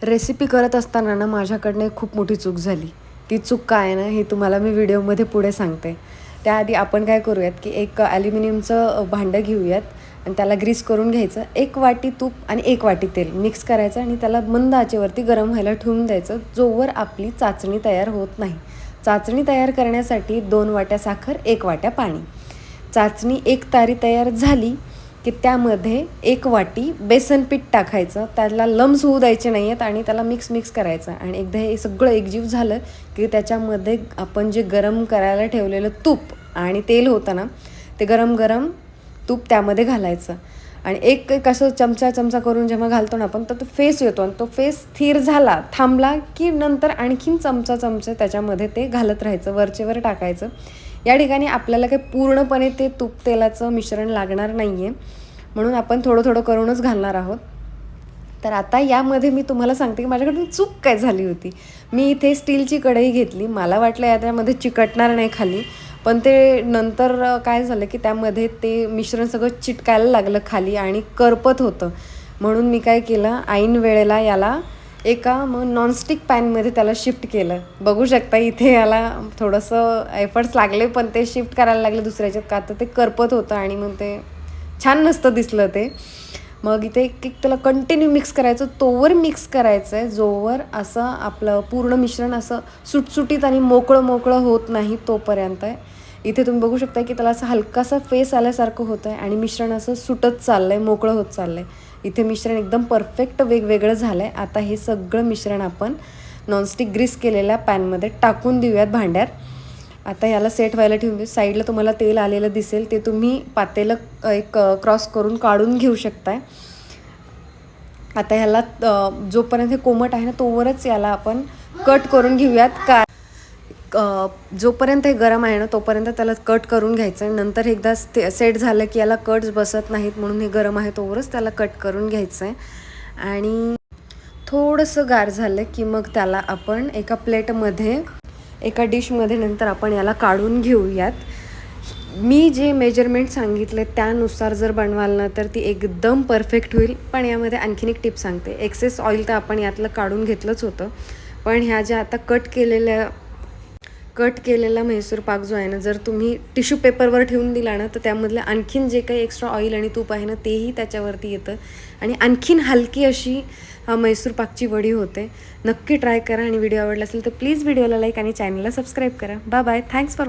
Recipe करत असताना ना माझ्याकडनं एक खूप मोठी चूक झाली. ती चूक काय आहे ना, हे तुम्हाला मी व्हिडिओमध्ये पुढे सांगते. त्याआधी आपण काय करूयात, की एक ॲल्युमिनियमचं भांडं घेऊयात आणि त्याला ग्रीस करून घ्यायचं. 1 वाटी तूप आणि 1 वाटी तेल मिक्स करायचं आणि त्याला मंद आचेवरती गरम व्हायला ठेवून द्यायचं, जोवर आपली चाचणी तयार होत नाही. चाचणी तयार करण्यासाठी 2 वाट्या साखर, 1 वाट्या पाणी. चाचणी 1 तारी तयार झाली की त्यामध्ये 1 वाटी बेसन पीठ टाकायचं. त्याला लम्स होऊ द्यायचे नाही आहेत आणि त्याला मिक्स करायचं. आणि एकदा हे सगळं एकजीव झालं की त्याच्यामध्ये आपण जे गरम करायला ठेवलेलं तूप आणि तेल होतं ना, ते गरम तूप त्यामध्ये घालायचं. आणि एक असं चमचा करून जेव्हा घालतो ना आपण, तर तो फेस येतो आणि तो फेस स्थिर झाला, थांबला की नंतर आणखीन चमचे त्याच्यामध्ये ते घालत राहायचं, वरचेवर टाकायचं. या ठिकाणी आपल्याला काही पूर्णपणे ते तूप तेलाचं मिश्रण लागणार नाही आहे, म्हणून आपण थोडं करूनच घालणार आहोत. तर आता यामध्ये मी तुम्हाला सांगते की माझ्याकडून चूक काय झाली होती. मी इथे स्टीलची कढई घेतली. मला वाटलं याच्यामध्ये चिकटणार नाही खाली, पण ते नंतर काय झालं की त्यामध्ये ते मिश्रण सगळं चिटकायला लागलं खाली आणि करपत होतं. म्हणून मी काय केलं, ऐन वेळेला याला मग नॉनस्टिक पॅनमध्ये त्याला शिफ्ट केलं. बघू शकता इथे याला थोडंसं एफर्ट्स लागले, पण ते शिफ्ट करायला लागले दुसऱ्याच्यात, का तर ते करपत होतं आणि मग ते छान नसतं दिसलं ते. मग इथे एक त्याला कंटिन्यू मिक्स करायचं, तोवर मिक्स करायचं आहे जोवर असं आपलं पूर्ण मिश्रण असं सुटसुटीत आणि मोकळं होत नाही तोपर्यंत आहे. इथे तुम्ही बघू शकता की त्याला असं हलकासा फेस आल्यासारखं होतं आहे आणि मिश्रण असं सुटत चाललं आहे, मोकळं होत चाललं आहे. इथे मिश्रण एकदम परफेक्ट वेगवेगळं झालं आहे. आता हे सगळं मिश्रण आपण नॉनस्टिक ग्रीस केलेल्या पॅनमध्ये टाकून देऊयात भांड्यात. आता याला सेट व्हायला ठेवून देऊ. साईडला तुम्हाला तेल आलेलं दिसेल, ते तुम्ही पातेलं एक क्रॉस करून काढून घेऊ शकताय. आता ह्याला जोपर्यंत हे कोमट आहे ना, तोवरच याला आपण कट करून घेऊयात. जोपर्यंत हे गरम आहे ना तोपर्यंत त्याला कट करून घ्यायचं आहे. नंतर एकदा सेट झालं की याला कट्स बसत नाहीत, म्हणून हे गरम आहे तोवरच त्याला कट करून घ्यायचं आहे. आणि थोडंसं गार झालं की मग त्याला आपण एका प्लेटमध्ये, एका डिशमध्ये नंतर आपण याला काढून घेऊयात. मी जे मेजरमेंट सांगितले त्यानुसार जर बनवाल ना तर ती एकदम परफेक्ट होईल. पण यामध्ये आणखीन एक टिप सांगते. एक्सेस ऑइल तर आपण यातलं काढून घेतलंच होतं, पण ह्या ज्या आता कट केलेला म्हैसूर पाक जो आहे ना, जर तुम्ही टिश्यू पेपरवर ठेवून दिला ना, तर त्यामधलं आणखीन जे काही एक्स्ट्रा ऑइल आणि तूप आहे ना, तेही त्याच्यावरती येतं आणि आणखीन हलकी अशी म्हैसूर पाकची वडी होते. नक्की ट्राय करा आणि व्हिडिओ आवडला असेल तर प्लीज व्हिडिओला लाईक आणि चॅनलला सबस्क्राईब करा. बाय. Thanks for